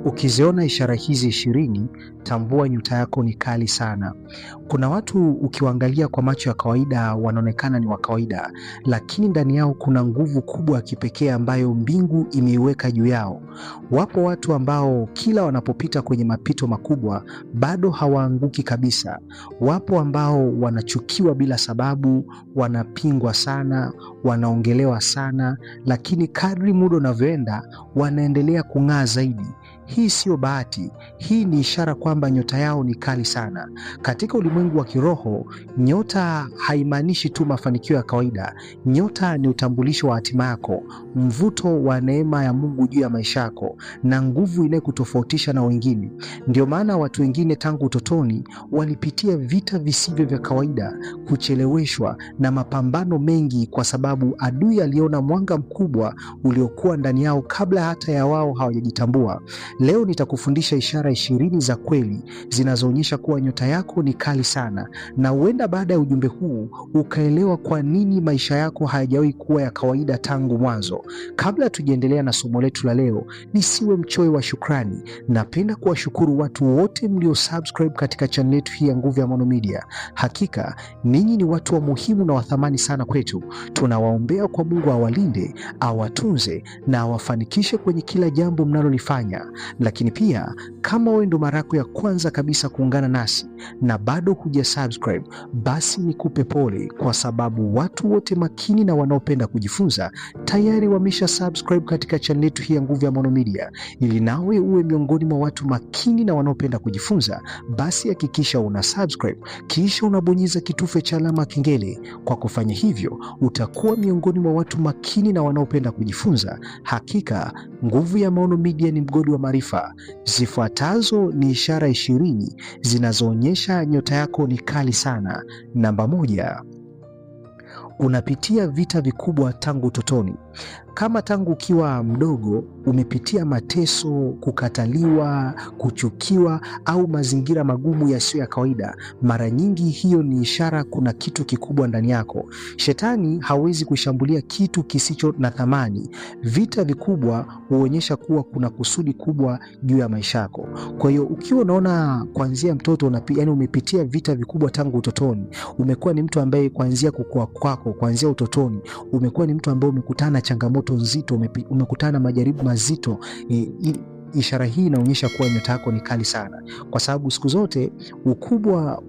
Ukiziona ishara hizi 20, tambua nyota yako ni kali sana. Kuna watu ukiwaangalia kwa macho ya kawaida wanaonekana ni wa kawaida, lakini ndani yao kuna nguvu kubwa ya kipekee ambayo mbingu imeiweka juu yao. Wapo watu ambao kila wanapopita kwenye mapito makubwa bado hawaanguki kabisa. Wapo ambao wanachukiwa bila sababu, wanapingwa sana, wanaongelewa sana, lakini kadri muda unavyoenda wanaendelea kung'aa zaidi. Hii sio bahati, hii ni ishara kwamba nyota yao ni kali sana. Katika ulimwengu wa kiroho, nyota haimaanishi tu mafanikio ya kawaida. Nyota ni utambulisho wa hatima yako, mvuto wa neema ya Mungu juu ya maisha yako, na nguvu inayokutofautisha na wengine. Ndio maana watu wengine tangu utotoni walipitia vita visivyo vya kawaida, kucheleweshwa na mapambano mengi, kwa sababu adui aliona mwanga mkubwa uliokuwa ndani yao kabla hata ya wao hawajajitambua. Leo nitakufundisha ishara 20 za kweli zinazoonyesha kuwa nyota yako ni kali sana, na huenda baada ya ujumbe huu ukaelewa kwa nini maisha yako hayajawahi kuwa ya kawaida tangu mwanzo. Kabla tujaendelea na somo letu la leo, nisiwe mchoyo wa shukrani. Napenda kuwashukuru watu wote mlio subscribe katika channel yetu hii ya Nguvu ya Maono Media. Hakika ninyi ni watu wa muhimu na wathamani sana kwetu. Tunawaombea kwa Mungu awalinde, awatunze na awafanikishe kwenye kila jambo mnalolifanya. Lakini pia kama wewe ndo mara yako ya kwanza kabisa kuungana nasi na bado huja subscribe, basi nikupe pole, kwa sababu watu wote makini na wanaopenda kujifunza tayari wamesha subscribe katika channel yetu hii ya Nguvu ya Maono Media. Ili nawe uwe miongoni mwa watu makini na wanaopenda kujifunza, basi hakikisha una subscribe kisha unabonyeza kitufe cha alama kengele. Kwa kufanya hivyo utakuwa miongoni mwa watu makini na wanaopenda kujifunza. Hakika Nguvu ya Maono Media ni mgodi wa maarifa. Zifuatazo ni ishara 20 zinazoonyesha nyota yako ni kali sana. Namba 1, unapitia vita vikubwa tangu utotoni. Kama tangu ukiwa mdogo umepitia mateso, kukataliwa, kuchukiwa au mazingira magumu yasiyo ya kawaida, mara nyingi hiyo ni ishara kuna kitu kikubwa ndani yako. Shetani hawezi kushambulia kitu kisicho na thamani. Vita vikubwa huonyesha kuwa kuna kusudi kubwa juu ya maisha yako. Kwa hiyo ukiwa unaona kuanzia mtoto yani umepitia vita vikubwa tangu utotoni, umekuwa ni mtu ambaye kuanzia kukua kwako, kuanzia utotoni umekuwa ni mtu ambaye umekutana na changamoto nzito, umekutana na majaribu mazito, ishara hii inaonyesha kuwa nyota yako ni kali sana, kwa sababu siku zote ukubwa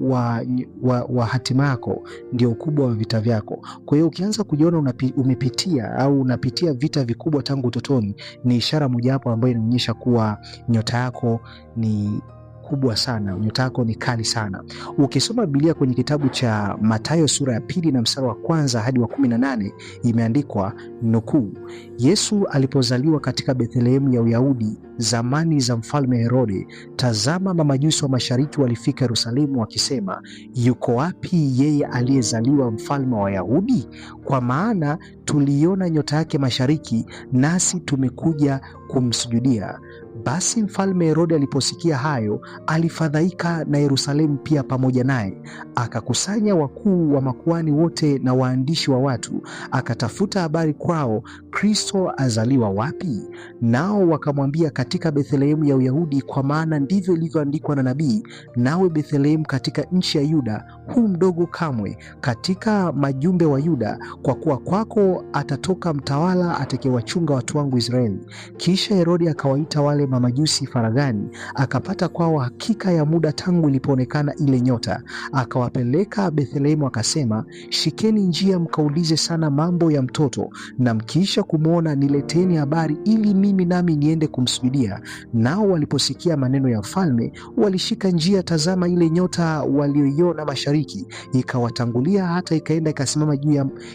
wa hatima yako ndio ukubwa wa vita vyako. Kwa hiyo ukianza kujiona umepitia au unapitia vita vikubwa tangu utotoni, ni ishara mojawapo ambayo inaonyesha kuwa nyota yako ni kubwa sana, nyota yako ni kali sana. Ukisoma Biblia kwenye kitabu cha Mathayo sura ya 2 na mstari wa 1 hadi wa 18, imeandikwa nukuu: Yesu alipozaliwa katika Bethlehemu ya Uyahudi zamani za mfalme Herode, tazama mamajusi wa mashariki walifika Yerusalemu wakisema, yuko wapi yeye aliyezaliwa mfalme wa Wayahudi? Kwa maana tuliona nyota yake mashariki, nasi tumekuja kumsujudia. Basi mfalme Herode aliposikia hayo, alifadhaika na Yerusalemu pia pamoja naye. Akakusanya wakuu wa makuhani wote na waandishi wa watu, akatafuta habari kwao, Kristo azaliwa wapi? Nao wakamwambia, katika Bethlehemu ya Uyahudi, kwa maana ndivyo ilivyoandikwa na nabii, nawe Bethlehemu katika nchi ya Yuda, hu mdogo kamwe katika majumbe wa Yuda, kwa kuwa kwako atatoka mtawala atakayewachunga watu wangu Israeli. Kisha Herode akawaita wale mamajusi faragani, akapata kwao hakika ya muda tangu ilipoonekana ile nyota. Akawapeleka Bethlehemu, akasema, shikeni njia mkaulize sana mambo ya mtoto, na mkiisha kumwona nileteni habari, ili mimi nami niende kumsujudia. Nao waliposikia maneno ya mfalme walishika njia. Tazama, ile nyota walioiona mashariki ikawatangulia, hata ikaenda ikasimama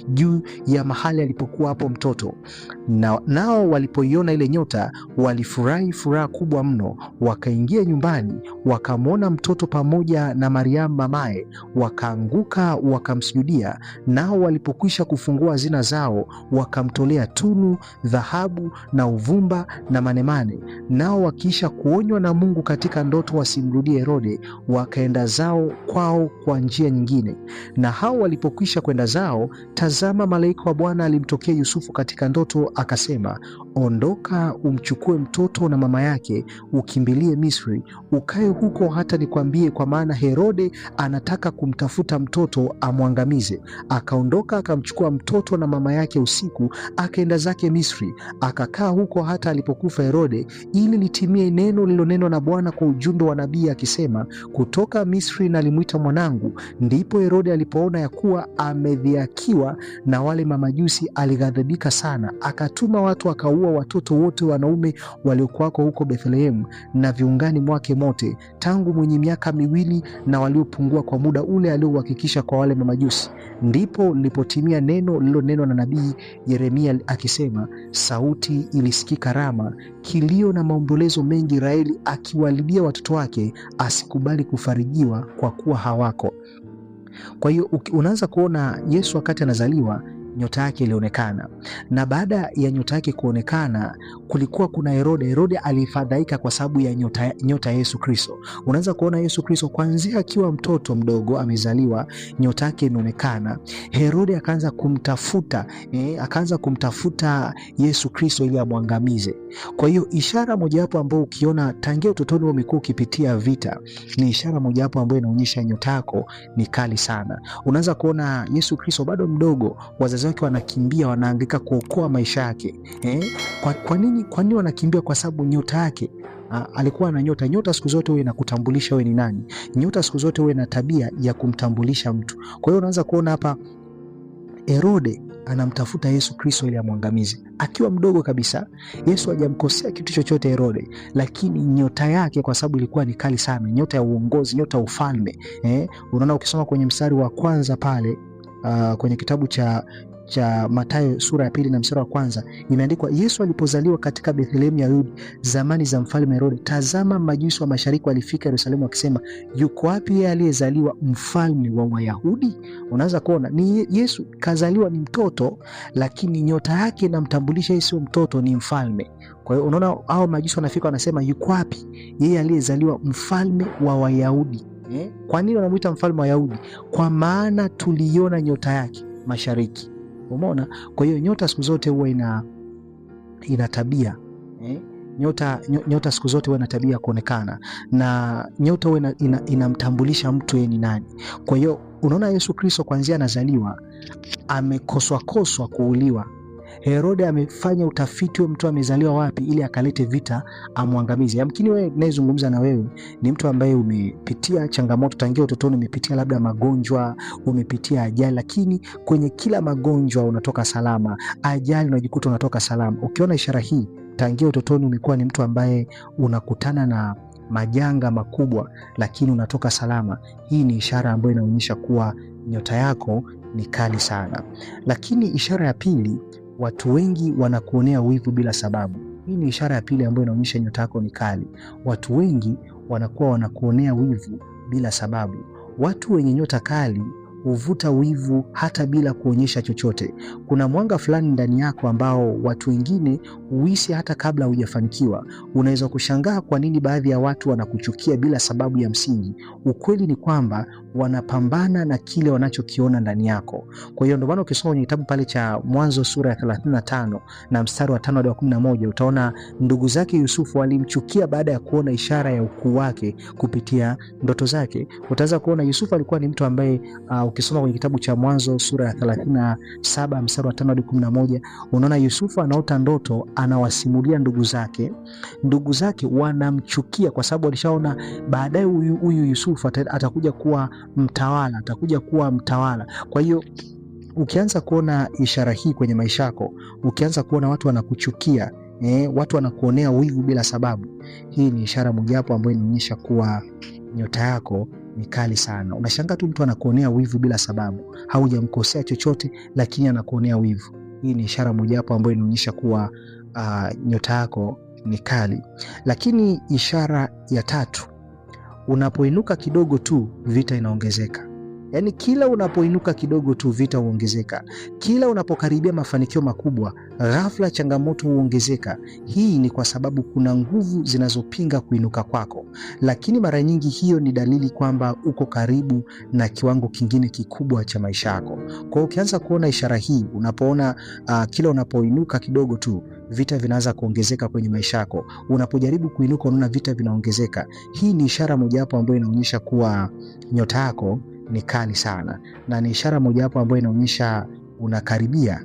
juu ya mahali alipokuwa hapo mtoto. Nao walipoiona ile nyota walifurahi furaha kubwa mno. Wakaingia nyumbani, wakamwona mtoto pamoja na Mariamu mamaye, wakaanguka wakamsujudia. Nao walipokwisha kufungua hazina zao, wakamtolea tunu, dhahabu na uvumba na manemane. Nao wakiisha kuonywa na Mungu katika ndoto wasimrudie Herode, wakaenda zao kwao kwa njia nyingine. Na hao walipokwisha kwenda zao, tazama, malaika wa Bwana alimtokea Yusufu katika ndoto, akasema, ondoka, umchukue mtoto na mama yake, ukimbilie Misri, ukae huko hata nikwambie, kwa maana Herode anataka kumtafuta mtoto amwangamize. Akaondoka, akamchukua mtoto na mama yake usiku, akaenda zake Misri, akakaa huko hata alipokufa Herode, ili litimie neno lililonenwa na Bwana kwa ujumbe wa nabii akisema, kutoka Misri nalimwita mwanangu. Ndipo Herode alipoona ya kuwa amedhihakiwa na wale mamajusi, alighadhibika sana, akatuma watu akaua watoto wote wanaume waliokuwako huko Bethlehemu na viungani mwake mote, tangu mwenye miaka miwili na waliopungua, kwa muda ule aliouhakikisha kwa wale mamajusi. Ndipo lilipotimia neno lililonenwa na nabii Yeremia akisema, sauti ilisikika Rama, kilio na maombolezo mengi, Israeli akiwalilia watoto wake, asikubali kufarijiwa kwa kuwa hawako. Kwa hiyo unaanza kuona Yesu wakati anazaliwa nyota yake ilionekana, na baada ya nyota yake kuonekana kulikuwa kuna Herode. Herode alifadhaika kwa sababu ya nyota ya Yesu Kristo. Unaanza kuona Yesu Kristo kuanzia akiwa mtoto mdogo amezaliwa, nyota yake imeonekana. Herode akaanza kumtafuta Yesu Kristo ili amwangamize. Kwa hiyo ishara mojawapo ambayo ukiona tangia utotoni umekuwa ukipitia vita, ni ishara mojawapo ambayo inaonyesha nyota yako ni kali sana. Unaanza kuona Yesu Kristo bado mdogo, wazazi wake wanakimbia, wanahangaika kuokoa maisha yake. Kwa nini wanakimbia? Kwa sababu nyota yake alikuwa na nyota. Nyota siku zote huwa inakutambulisha wewe ni nani. Nyota siku zote huwa ina tabia ya kumtambulisha mtu. Kwa hiyo unaanza kuona hapa Herode anamtafuta Yesu Kristo ili amwangamize akiwa mdogo kabisa. Yesu hajamkosea kitu chochote Herode, lakini nyota yake kwa sababu ilikuwa ni kali sana, nyota ya uongozi, nyota ya ufalme. Unaona ukisoma kwenye mstari wa kwanza pale kwenye kitabu cha Mathayo sura ya 2 na mstari wa kwanza imeandikwa, Yesu alipozaliwa katika Bethlehemu ya Yudi zamani za mfalme Herode, tazama, majusi wa mashariki walifika Yerusalemu wakisema, yuko wapi yeye aliyezaliwa mfalme wa Wayahudi? Unaweza kuona ni Yesu kazaliwa ni mtoto, lakini nyota yake inamtambulisha yeye sio mtoto, ni mfalme. Kwa hiyo unaona hao majusi wanafika wanasema, yuko wapi yeye aliyezaliwa mfalme wa Wayahudi? Kwa nini wanamuita mfalme wa Wayahudi? Kwa maana tuliona nyota yake mashariki. Umeona? Kwa hiyo nyota siku zote huwa ina tabia nyota siku zote huwa ina tabia kuonekana, na nyota huwa inamtambulisha mtu yeye ni nani. Kwa hiyo unaona Yesu Kristo kuanzia anazaliwa amekoswa kuuliwa. Herode amefanya utafiti wa mtu amezaliwa wapi ili akalete vita amwangamize. Yamkini wewe ninayezungumza na wewe ni mtu ambaye umepitia changamoto tangia utotoni, umepitia labda magonjwa, umepitia ajali, lakini kwenye kila magonjwa unatoka salama, ajali unajikuta unatoka salama. Ukiona ishara hii tangia utotoni, umekuwa ni mtu ambaye unakutana na majanga makubwa lakini unatoka salama, hii ni ishara ambayo inaonyesha kuwa nyota yako ni kali sana. Lakini ishara ya pili, watu wengi wanakuonea wivu bila sababu. Hii ni ishara ya pili ambayo inaonyesha nyota yako ni kali. Watu wengi wanakuwa wanakuonea wivu bila sababu. Watu wenye nyota kali huvuta wivu hata bila kuonyesha chochote. Kuna mwanga fulani ndani yako ambao watu wengine huhisi hata kabla hujafanikiwa. Unaweza kushangaa kwa nini baadhi ya watu wanakuchukia bila sababu ya msingi. Ukweli ni kwamba wanapambana na kile wanachokiona ndani yako. Kwa hiyo ndio maana ukisoma kwenye kitabu pale cha Mwanzo sura ya 35 na mstari wa 5 hadi 11 utaona ndugu zake Yusufu walimchukia baada ya kuona ishara ya ukuu wake kupitia ndoto zake. Utaanza kuona Yusufu alikuwa ni mtu ambaye ukisoma kwenye kitabu cha Mwanzo sura ya 37 mstari wa 5 hadi 11 unaona Yusufu anaota ndoto, anawasimulia ndugu zake wanamchukia kwa sababu walishaona baadaye huyu Yusufu atakuja kuwa mtawala. Kwa hiyo ukianza kuona ishara hii kwenye maisha yako, ukianza kuona watu wanakuchukia, watu wanakuonea wivu bila sababu, hii ni ishara mojawapo ambayo inaonyesha kuwa nyota yako ni kali sana. Unashangaa tu mtu anakuonea wivu bila sababu, haujamkosea chochote lakini anakuonea wivu. Hii ni ishara mojawapo ambayo inaonyesha kuwa nyota yako ni kali. Lakini ishara ya tatu, unapoinuka kidogo tu vita inaongezeka. Yaani kila unapoinuka kidogo tu vita huongezeka. Kila unapokaribia mafanikio makubwa, ghafla changamoto huongezeka. Hii ni kwa sababu kuna nguvu zinazopinga kuinuka kwako, lakini mara nyingi hiyo ni dalili kwamba uko karibu na kiwango kingine kikubwa cha maisha yako. Kwa hiyo ukianza kuona ishara hii, unapoona kila unapoinuka kidogo tu vita vinaanza kuongezeka kwenye maisha yako, unapojaribu kuinuka unaona vita vinaongezeka, hii ni ishara mojawapo ambayo inaonyesha kuwa nyota yako ni kali sana, na ni ishara mojawapo ambayo inaonyesha unakaribia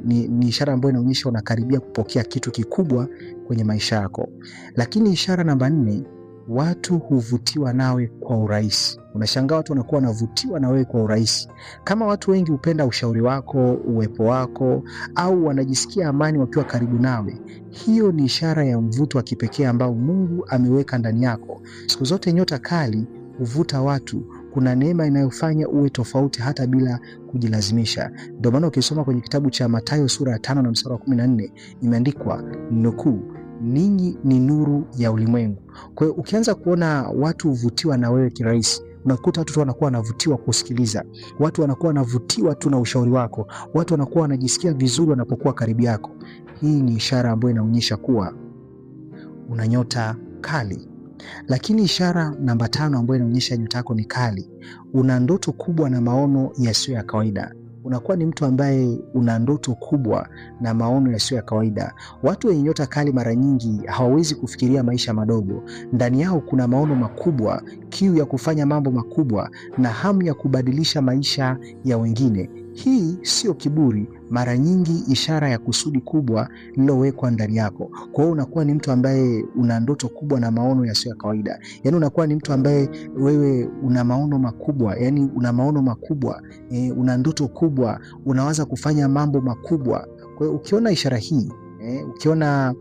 ni ishara ambayo inaonyesha unakaribia kupokea kitu kikubwa kwenye maisha yako. Lakini ishara namba 4, watu huvutiwa nawe kwa urahisi. Unashangaa watu wanakuwa wanavutiwa na wewe kwa urahisi. Kama watu wengi hupenda ushauri wako, uwepo wako, au wanajisikia amani wakiwa karibu nawe, hiyo ni ishara ya mvuto wa kipekee ambao Mungu ameweka ndani yako. Siku zote nyota kali huvuta watu. Kuna neema inayofanya uwe tofauti hata bila kujilazimisha. Ndio maana ukisoma kwenye kitabu cha Mathayo sura ya 5 na mstari wa 14 imeandikwa nukuu, ninyi ni nuru ya ulimwengu. Kwa hiyo ukianza kuona watu huvutiwa na wewe kirahisi, unakuta watu wanakuwa wanavutiwa kusikiliza, watu wanakuwa wanavutiwa tu na ushauri wako, watu wanakuwa wanajisikia vizuri wanapokuwa karibu yako. Hii ni ishara ambayo inaonyesha kuwa una nyota kali. Lakini ishara namba 5 ambayo inaonyesha nyota yako ni kali, una ndoto kubwa na maono yasiyo ya kawaida. Unakuwa ni mtu ambaye una ndoto kubwa na maono yasiyo ya kawaida. Watu wenye nyota kali mara nyingi hawawezi kufikiria maisha madogo. Ndani yao kuna maono makubwa, kiu ya kufanya mambo makubwa na hamu ya kubadilisha maisha ya wengine. Hii sio kiburi, mara nyingi ishara ya kusudi kubwa lililowekwa ndani yako. Kwa hiyo unakuwa ni mtu ambaye una ndoto kubwa na maono yasiyo ya kawaida. Yaani unakuwa ni mtu ambaye wewe una maono makubwa, yaani una maono makubwa, una ndoto kubwa, unawaza kufanya mambo makubwa. Kwa hiyo ukiona ishara hii, ukiona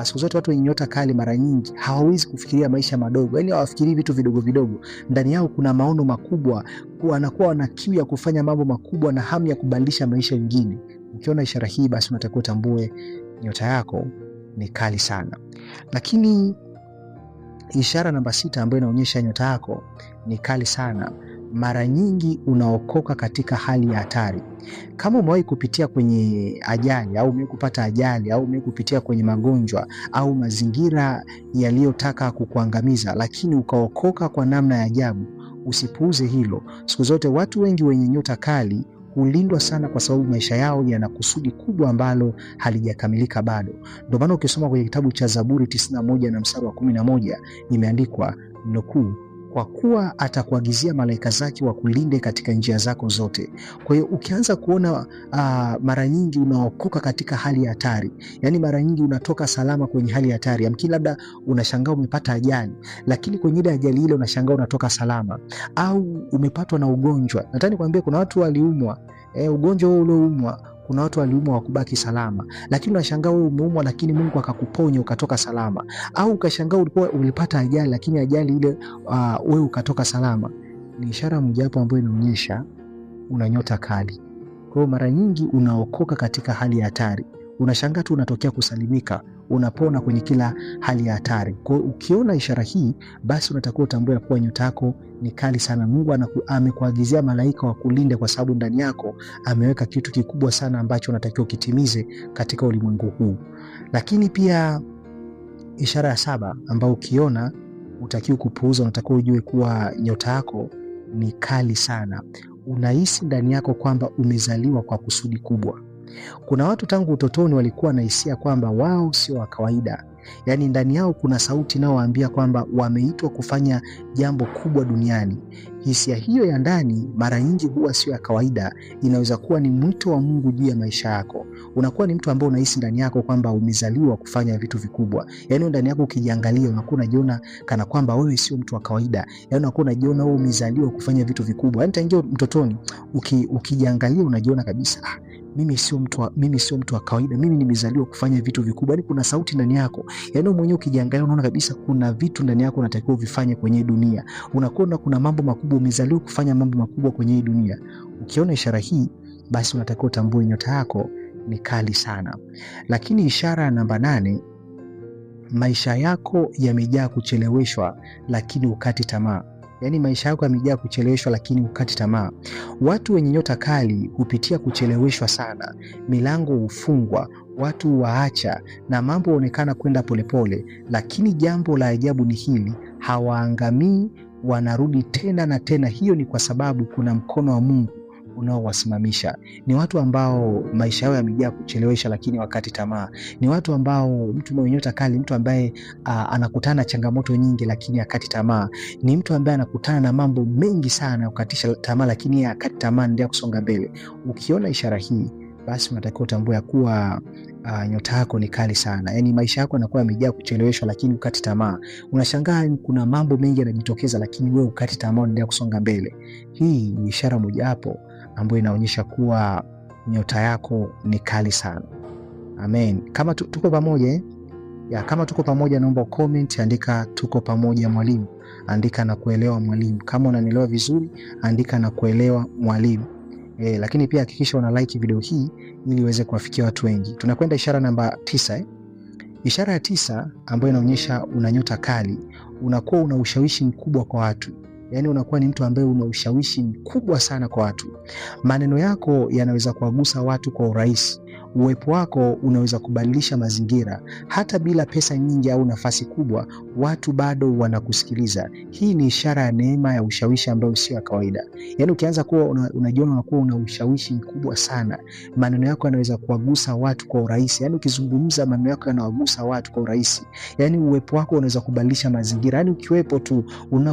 siku zote watu wenye nyota kali mara nyingi hawawezi kufikiria maisha madogo, yaani hawafikirii vitu vidogo vidogo. Ndani yao kuna maono makubwa, wanakuwa wana kiu ya kufanya mambo makubwa na hamu ya kubadilisha maisha mengine. Ukiona ishara hii, basi unatakiwa utambue nyota yako ni kali sana. Lakini ishara namba 6 ambayo inaonyesha nyota yako ni kali sana, mara nyingi unaokoka katika hali ya hatari. Kama umewahi kupitia kwenye ajali au umewahi kupata ajali au umewahi kupitia kwenye magonjwa au mazingira yaliyotaka kukuangamiza, lakini ukaokoka kwa namna ya ajabu, usipuuze hilo. Siku zote watu wengi wenye nyota kali hulindwa sana kwa sababu maisha yao yana kusudi kubwa ambalo halijakamilika bado. Ndio maana ukisoma kwenye kitabu cha Zaburi 91 na mstari wa 11 imeandikwa nukuu, kwa kuwa atakuagizia malaika zake wakulinde katika njia zako zote. Kwa hiyo ukianza kuona mara nyingi unaokoka katika hali ya hatari, yaani mara nyingi unatoka salama kwenye hali ya hatari. Yamkini labda unashangaa umepata ajali, lakini kwenye ile ajali ile unashangaa unatoka salama, au umepatwa na ugonjwa. Nataka nikwambie kuna watu waliumwa, ugonjwa huo ulioumwa, kuna watu waliumwa wakubaki salama, lakini unashangaa wewe umeumwa lakini Mungu akakuponya ukatoka salama. Au ukashangaa ulipata ajali lakini ajali ile wewe ukatoka salama. Ni ishara mojawapo ambayo inaonyesha una nyota kali. Kwa hiyo mara nyingi unaokoka katika hali ya hatari, unashangaa tu unatokea kusalimika, unapona kwenye kila hali ya hatari. Kwa hiyo ukiona ishara hii, basi unatakiwa utambue kuwa nyota yako ni kali sana. Mungu amekuagizia malaika wa kulinde kwa sababu ndani yako ameweka kitu kikubwa sana ambacho unatakiwa ukitimize katika ulimwengu huu. Lakini pia ishara ya 7 ambayo ukiona utakiwa kupuuza, unatakiwa ujue kuwa nyota yako ni kali sana. Unahisi ndani yako kwamba umezaliwa kwa kusudi kubwa. Kuna watu tangu utotoni walikuwa na hisia kwamba wao sio wa kawaida. Yaani ndani yao kuna sauti inayowaambia kwamba wameitwa kufanya jambo kubwa duniani. Hisia hiyo ya ndani mara nyingi huwa sio ya kawaida, inaweza kuwa ni mwito wa Mungu juu ya maisha yako. Unakuwa ni mtu ambaye unahisi ndani yako kwamba umezaliwa kufanya vitu vikubwa. Yaani ndani yako ukijiangalia unakuwa unajiona kana kwamba wewe sio mtu wa kawaida. Yaani unakuwa unajiona wewe umezaliwa kufanya vitu vikubwa. Yaani tangia mtotoni ukijiangalia unajiona kabisa, mimi sio mtu wa kawaida, mimi nimezaliwa kufanya vitu vikubwa. Yaani kuna sauti ndani yako. Yaani mwenyewe ukijiangalia unaona kabisa kuna vitu ndani yako unatakiwa uvifanye kwenye dunia. Unakuwa kuna mambo makubwa, umezaliwa kufanya mambo makubwa kwenye dunia. Ukiona ishara hii, basi unatakiwa utambue nyota yako ni kali sana. Lakini ishara namba 8, maisha yako yamejaa kucheleweshwa lakini ukati tamaa. Yaani maisha yako yamejaa kucheleweshwa lakini hukati tamaa. Watu wenye nyota kali hupitia kucheleweshwa sana, milango hufungwa, watu waacha na mambo huonekana kwenda polepole, lakini jambo la ajabu ni hili: hawaangamii, wanarudi tena na tena. Hiyo ni kwa sababu kuna mkono wa Mungu unaowasimamisha. Ni watu ambao maisha yao yamejaa kuchelewesha lakini wakati tamaa. Ni watu ambao, mtu mwenye nyota kali, mtu ambaye anakutana na changamoto nyingi lakini hakati tamaa. Ni mtu ambaye anakutana na mambo mengi sana kukatisha tamaa, lakini hakati tamaa, ndio kusonga mbele. Ukiona ishara hii, basi unatakiwa utambue kuwa nyota yako ni kali sana. Yaani maisha yako yanakuwa yamejaa kucheleweshwa lakini ukati tamaa. Unashangaa kuna mambo mengi yanajitokeza lakini wewe ukati tamaa, unaendelea kusonga mbele. Hii ni ishara mojawapo ambayo inaonyesha kuwa nyota yako ni kali sana. Amen. Kama tuko pamoja kama tuko pamoja, naomba comment, andika tuko pamoja mwalimu, andika na kuelewa mwalimu. Kama unanielewa vizuri, andika na kuelewa mwalimu. Lakini pia hakikisha una like video hii ili iweze kuwafikia watu wengi. Tunakwenda ishara namba 9. Ishara ya 9 ambayo inaonyesha una nyota kali, unakuwa una ushawishi mkubwa kwa watu. Yaani unakuwa ni mtu ambaye una ushawishi mkubwa sana kwa watu. Maneno yako yanaweza kuwagusa watu kwa urahisi. Uwepo wako unaweza kubadilisha mazingira. Hata bila pesa nyingi au nafasi kubwa, watu bado wanakusikiliza. Hii ni ishara ya neema ya ushawishi ambayo sio ya kawaida. Yaani ukianza kuwa unajiona unakuwa una ushawishi mkubwa sana, maneno yako yanaweza kuwagusa watu kwa urahisi. Yaani ukizungumza, maneno yako yanawagusa watu kwa urahisi. Yaani uwepo wako unaweza kubadilisha mazingira. Yaani ukiwepo tu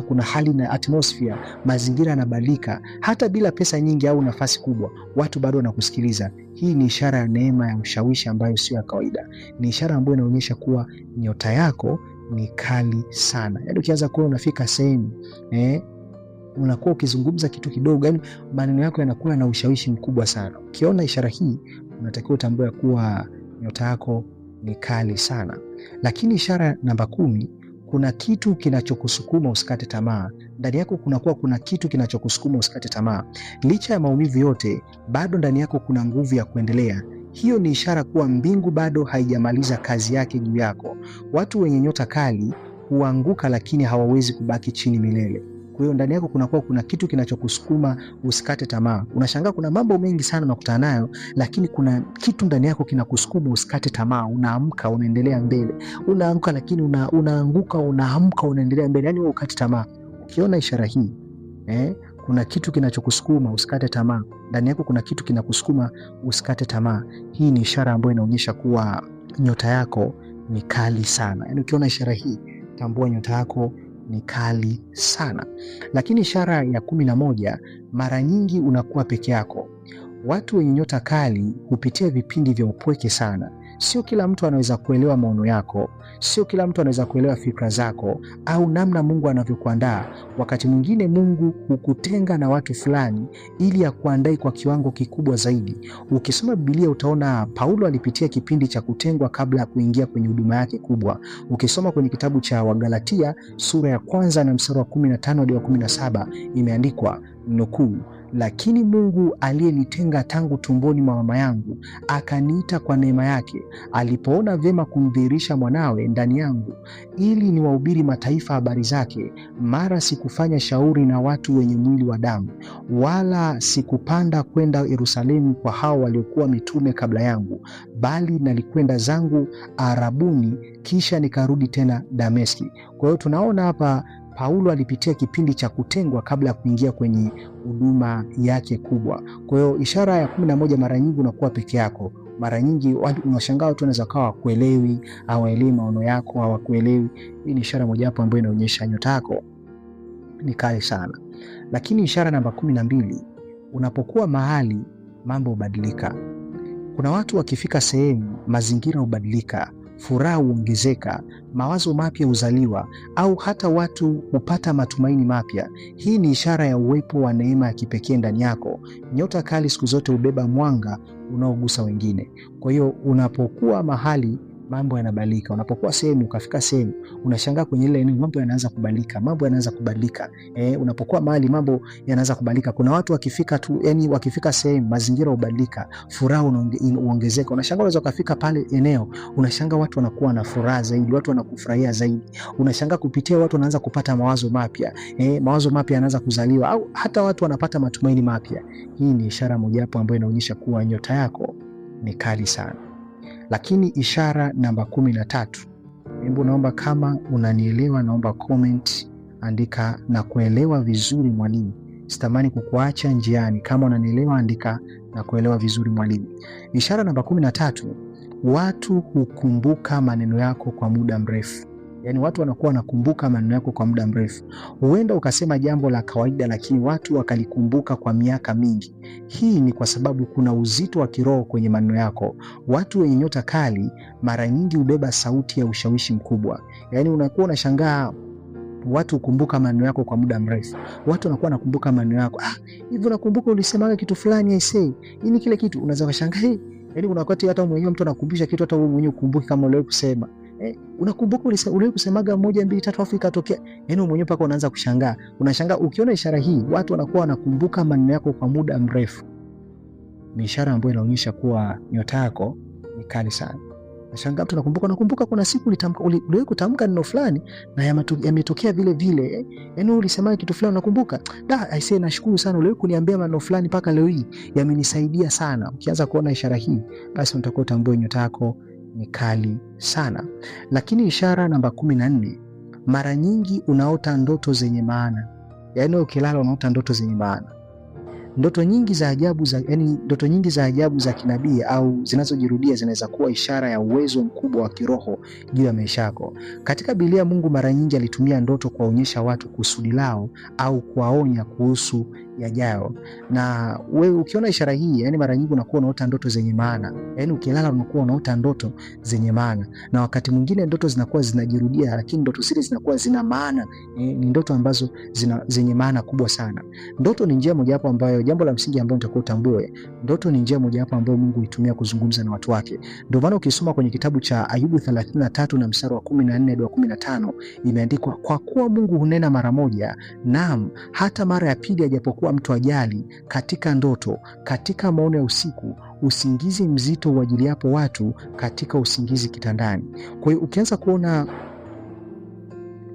kuna hali na atmosphere, mazingira yanabadilika. Hata bila pesa nyingi au nafasi kubwa, watu bado wanakusikiliza. Hii ni ishara ya neema ya ushawishi ambayo sio ya kawaida. Ni ishara ambayo inaonyesha kuwa nyota yako ni kali sana. Yaani ukianza kuwa unafika sehemu unakuwa ukizungumza kitu kidogo, yaani maneno yako yanakuwa na ushawishi mkubwa sana. Ukiona ishara hii, unatakiwa utambue kuwa nyota yako ni kali sana. Lakini ishara namba 10, kuna kitu kinachokusukuma usikate tamaa. Ndani yako kuna kitu kinachokusukuma usikate tamaa. Licha ya maumivu yote, bado ndani yako kuna nguvu ya kuendelea. Hiyo ni ishara kuwa mbingu bado haijamaliza kazi yake juu yako. Watu wenye nyota kali huanguka lakini hawawezi kubaki chini milele. Kwa hiyo ndani yako kuna kitu kinachokusukuma usikate tamaa. Unashangaa kuna mambo mengi sana unakutana nayo, lakini kuna kitu ndani yako kinakusukuma usikate tamaa. Unaamka, unaendelea mbele. Unaamka lakini unaanguka, unaamka, unaendelea mbele. Yaani wewe ukate tamaa. Ukiona ishara hii, kuna kitu kinachokusukuma usikate tamaa. Ndani yako kuna kitu kinakusukuma usikate tamaa. Hii ni ishara ambayo inaonyesha kuwa nyota yako ni kali sana. Yaani ukiona ishara hii, tambua nyota yako ni kali sana. Lakini ishara ya 11, mara nyingi unakuwa peke yako. Watu wenye nyota kali hupitia vipindi vya upweke sana. Sio kila mtu anaweza kuelewa maono yako, sio kila mtu anaweza kuelewa fikra zako au namna Mungu anavyokuandaa. Wakati mwingine Mungu hukutenga na watu fulani ili akuandae kwa kiwango kikubwa zaidi. Ukisoma Biblia utaona Paulo alipitia kipindi cha kutengwa kabla ya kuingia kwenye huduma yake kubwa. Ukisoma kwenye kitabu cha Wagalatia sura ya 1 na mstari wa 15 hadi wa 17, imeandikwa nukuu, lakini Mungu aliyenitenga tangu tumboni mwa mama yangu akaniita kwa neema yake, alipoona vyema kumdhihirisha mwanawe ndani yangu ili niwahubiri mataifa habari zake. Mara sikufanya shauri na watu wenye mwili wa damu, wala sikupanda kwenda Yerusalemu kwa hao waliokuwa mitume kabla yangu, bali nalikwenda zangu Arabuni, kisha nikarudi tena Dameski. Kwa hiyo tunaona hapa Paulo alipitia kipindi cha kutengwa kabla ya kuingia kwenye huduma yake kubwa. Kwa hiyo ishara ya 11, mara nyingi unakuwa peke yako. Mara nyingi unashangaa watu wanaweza kuwa hawakuelewi, hawaelewi maono yako, hawakuelewi. Hii ni ishara mojawapo ambayo inaonyesha nyota yako ni kali sana. Lakini ishara namba 12, unapokuwa mahali mambo hubadilika. Kuna watu wakifika sehemu, mazingira hubadilika, furaha huongezeka, mawazo mapya huzaliwa, au hata watu hupata matumaini mapya. Hii ni ishara ya uwepo wa neema ya kipekee ndani yako. Nyota kali siku zote hubeba mwanga unaogusa wengine. Kwa hiyo unapokuwa mahali mambo yanabadilika. Unapokuwa sehemu ukafika sehemu unashangaa kwenye ile eneo mambo yanaanza kubadilika, mambo yanaanza kubadilika. Unapokuwa mahali mambo yanaanza kubadilika. Kuna watu wakifika tu, yani wakifika sehemu mazingira hubadilika, furaha uongezeka. Unashangaa unaweza kufika pale eneo, unashangaa watu wanakuwa na furaha zaidi, watu wanakufurahia zaidi. Unashangaa kupitia watu wanaanza kupata mawazo mapya, mawazo mapya yanaanza kuzaliwa, au hata watu wanapata matumaini mapya. Hii ni ishara mojawapo ambayo inaonyesha kuwa nyota yako ni kali sana. Lakini ishara namba 13, hebu naomba kama unanielewa, naomba comment, andika na kuelewa vizuri mwalimu. Sitamani kukuacha njiani. Kama unanielewa andika na kuelewa vizuri mwalimu. Ishara namba 13, watu hukumbuka maneno yako kwa muda mrefu. Yani watu wanakuwa wanakumbuka maneno yako kwa muda mrefu. Huenda ukasema jambo la kawaida lakini watu wakalikumbuka kwa miaka mingi. Hii ni kwa sababu kuna uzito wa kiroho kwenye maneno yako. Watu wenye nyota kali mara nyingi hubeba sauti ya ushawishi mkubwa. Yani unakuwa unashangaa watu hukumbuka maneno yako kwa muda mrefu. Watu wanakuwa wanakumbuka maneno yako. Hivi unakumbuka ulisemaga kitu fulani, I say. Hii kile kitu unaweza kushangaa. Yani kuna wakati hata mwenyewe mtu anakumbusha kitu hata wewe mwenyewe ukumbuki kama uliwahi kusema. Unakumbuka uliwahi kusemaga 1 2 3 afu ikatokea. Yani mwenyewe paka unaanza kushangaa. Unashangaa ukiona ishara hii, watu wanakuwa wanakumbuka maneno yako kwa muda mrefu. Ni ishara ambayo inaonyesha kuwa nyota yako ni kali sana. Nashangaa mtu nakumbuka kuna siku uliwahi kutamka neno fulani na yametokea vile vile. Yani ulisema kitu fulani unakumbuka. I say nashukuru sana uliwahi kuniambia maneno fulani mpaka leo hii yamenisaidia sana. Ukianza kuona ishara hii, basi utakuwa utambue nyota yako ni kali sana. Lakini ishara namba 14, mara nyingi unaota ndoto zenye maana. Yani ukilala unaota ndoto zenye maana. Ndoto nyingi za ajabu za kinabii au zinazojirudia zinaweza kuwa ishara ya uwezo mkubwa wa kiroho juu ya maisha yako. Katika Biblia Mungu mara nyingi alitumia ndoto kuwaonyesha watu kusudi lao au kuwaonya kuhusu yajayo. Na wewe ukiona ishara hii, yani mara nyingi unakuwa unaota ndoto zenye maana. Yani ukilala unakuwa unaota ndoto zenye maana. Na wakati mwingine ndoto zinakuwa zinajirudia lakini ndoto zile zinakuwa zina maana. Ni ndoto ambazo zenye maana kubwa sana. Ndoto ni njia mojawapo ambayo, jambo la msingi ambalo utakuwa utambue, ndoto ni njia mojawapo ambayo Mungu huitumia kuzungumza na watu wake. Ndio maana ukisoma kwenye kitabu cha Ayubu 33 na mstari wa 14 hadi 15 imeandikwa, kwa kuwa Mungu hunena mara moja, naam hata mara ya pili ajapokuwa mtu ajali, katika ndoto, katika maono ya usiku, usingizi mzito uajiliapo watu, katika usingizi kitandani. Kwa hiyo ukianza kuona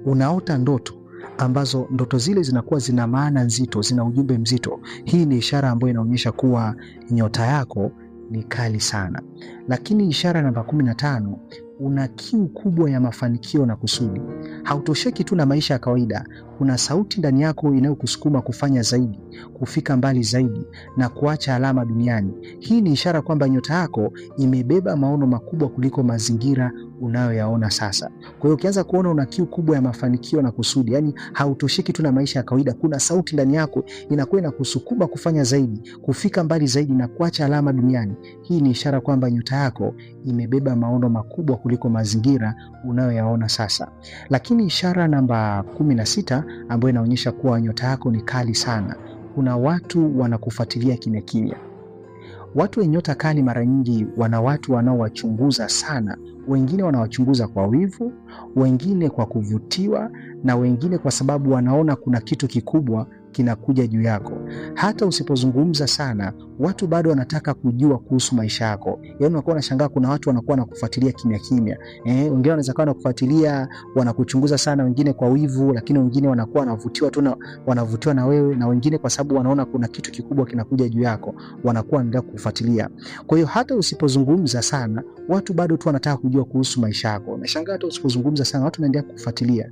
unaota ndoto ambazo ndoto zile zinakuwa zina maana nzito, zina ujumbe mzito, hii ni ishara ambayo inaonyesha kuwa nyota yako ni kali sana. Lakini ishara namba 15, una kiu kubwa ya mafanikio na kusudi. Hautosheki tu na maisha ya kawaida. Kuna sauti ndani yako inayokusukuma kufanya zaidi, kufika mbali zaidi na kuacha alama duniani. Hii ni ishara kwamba nyota yako imebeba maono makubwa kuliko mazingira unayoyaona sasa. Kwa hiyo ukianza kuona una kiu kubwa ya mafanikio na kusudi, yani hautosheki tu na maisha ya kawaida, kuna sauti ndani yako inakuwa inakusukuma kufanya zaidi, kufika mbali zaidi na kuacha alama duniani. Hii ni ishara kwamba nyota yako imebeba maono makubwa kuliko mazingira unayoyaona sasa. Lakini ishara namba 16 ambayo inaonyesha kuwa nyota yako ni kali sana, kuna watu wanakufuatilia kimya kimya. Watu wenye nyota kali mara nyingi wana watu wanaowachunguza sana. Wengine wanawachunguza kwa wivu, wengine kwa kuvutiwa, na wengine kwa sababu wanaona kuna kitu kikubwa kinakuja juu yako. Hata usipozungumza sana, watu bado wanataka kujua kuhusu maisha yako. Yaani unakuwa unashangaa kuna watu wanakuwa wanakufuatilia kimya kimya. Wengine wanaweza kuwa wanakufuatilia, wanakuchunguza sana, wengine kwa wivu, lakini wengine wanakuwa wanavutiwa na wewe, na wengine kwa sababu wanaona kuna kitu kikubwa kinakuja juu yako, wanakuwa wanaendelea kukufuatilia. Kwa hiyo hata usipozungumza sana, watu bado tu wanataka kujua kuhusu maisha yako. Unashangaa hata usipozungumza sana, watu wanaendelea kukufuatilia.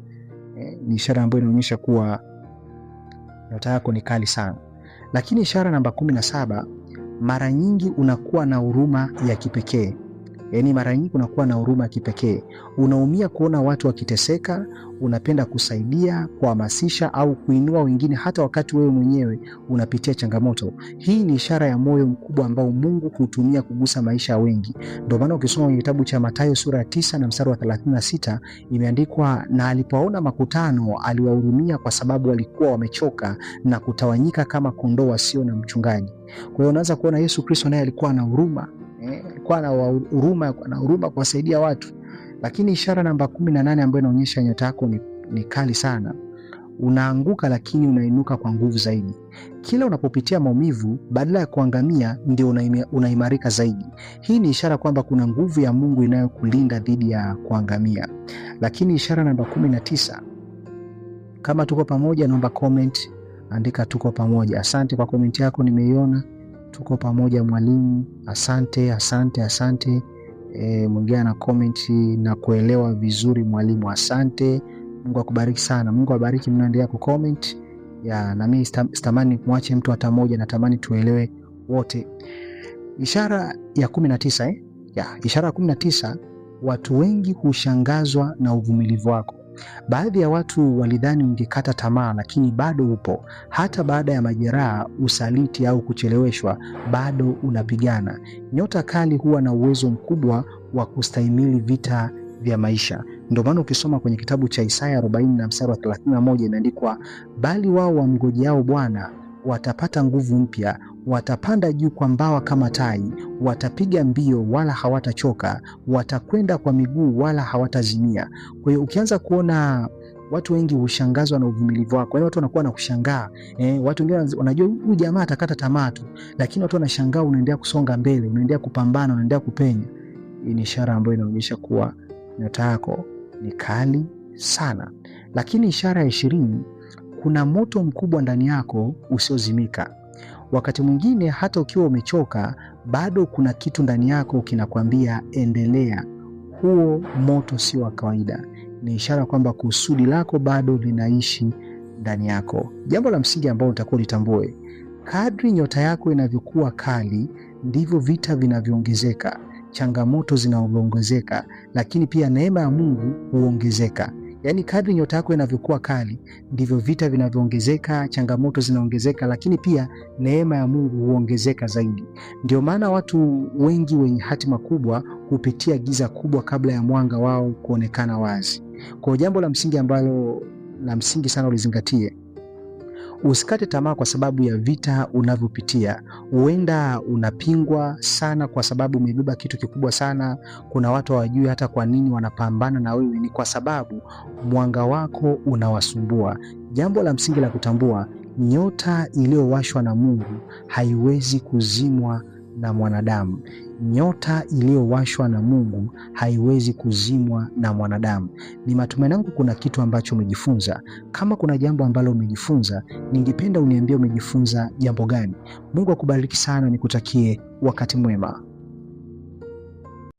Ni ishara ambayo inaonyesha kuwa nyota yako ni kali sana. Lakini ishara namba 17, mara nyingi unakuwa na huruma ya kipekee. Yaani mara nyingi unakuwa na huruma ya kipekee. Unaumia kuona watu wakiteseka, unapenda kusaidia, kuhamasisha au kuinua wengine hata wakati wewe mwenyewe unapitia changamoto. Hii ni ishara ya moyo mkubwa ambao Mungu hutumia kugusa maisha ya wengi. Ndio maana ukisoma kwenye kitabu cha Mathayo sura ya 9 na mstari wa 36 imeandikwa, na alipoona makutano aliwahurumia kwa sababu walikuwa wamechoka na kutawanyika kama kondoo wasio na mchungaji. Kwa hiyo unaanza kuona Yesu Kristo naye alikuwa na huruma. Alikuwa na huruma kuwasaidia watu. Lakini ishara namba 18 ambayo inaonyesha nyota yako ni kali sana. Unaanguka lakini unainuka kwa nguvu zaidi. Kila unapopitia maumivu, badala ya kuangamia ndio unaimarika zaidi. Hii ni ishara kwamba kuna nguvu ya Mungu inayokulinda dhidi ya kuangamia. Lakini ishara namba 19, kama tuko pamoja, naomba comment, andika tuko pamoja. Asante kwa comment yako, nimeiona. Tuko pamoja mwalimu, asante. Mwingine na comment na kuelewa vizuri mwalimu, asante. Mungu akubariki sana. Mungu abariki mnaendelea ku comment. Na mimi sitamani kumwache mtu hata mmoja, natamani tuelewe wote. Ishara ya 19 ishara ya 19, watu wengi hushangazwa na uvumilivu wako. Baadhi ya watu walidhani ungekata tamaa, lakini bado upo. Hata baada ya majeraha, usaliti au kucheleweshwa, bado unapigana. Nyota kali huwa na uwezo mkubwa wa kustahimili vita vya maisha. Ndio maana ukisoma kwenye kitabu cha Isaya 40 na mstari wa 31 imeandikwa, bali wao wamngojeao Bwana watapata nguvu mpya, watapanda juu kwa mbawa kama tai, watapiga mbio wala hawatachoka, watakwenda kwa miguu wala hawatazimia. Kwa hiyo ukianza kuona watu wengi hushangazwa na uvumilivu wako, watu wanakuwa na kushangaa. Watu wengine wanajua huyu jamaa atakata tamaa tu, lakini watu wanashangaa unaendelea kusonga mbele, unaendelea kupambana, unaendelea kupenya. Hii ni ishara ambayo inaonyesha kuwa nyota yako ni kali sana. Lakini ishara ya 20, kuna moto mkubwa ndani yako usiozimika. Wakati mwingine hata ukiwa umechoka, bado kuna kitu ndani yako kinakwambia endelea. Huo moto sio wa kawaida. Ni ishara kwamba kusudi lako bado linaishi ndani yako. Jambo la msingi ambalo utakuwa litambue, kadri nyota yako inavyokuwa kali, ndivyo vita vinavyoongezeka, changamoto zinaongezeka, lakini pia neema ya Mungu huongezeka. Yaani kadri nyota yako inavyokuwa kali, ndivyo vita vinavyoongezeka, changamoto zinaongezeka, lakini pia neema ya Mungu huongezeka zaidi. Ndio maana watu wengi wenye hatima kubwa hupitia giza kubwa kabla ya mwanga wao kuonekana wazi. Kwa jambo la msingi ambalo la msingi sana ulizingatie, usikate tamaa kwa sababu ya vita unavyopitia. Huenda unapingwa sana kwa sababu umebeba kitu kikubwa sana. Kuna watu hawajui hata kwa nini wanapambana na wewe, ni kwa sababu mwanga wako unawasumbua. Jambo la msingi la kutambua, nyota iliyowashwa na Mungu haiwezi kuzimwa na mwanadamu. Nyota iliyowashwa na Mungu haiwezi kuzimwa na mwanadamu. Ni matumaini yangu kuna kitu ambacho umejifunza. Kama kuna jambo ambalo umejifunza, ningependa uniambie umejifunza jambo gani. Mungu akubariki sana, nikutakie wakati mwema.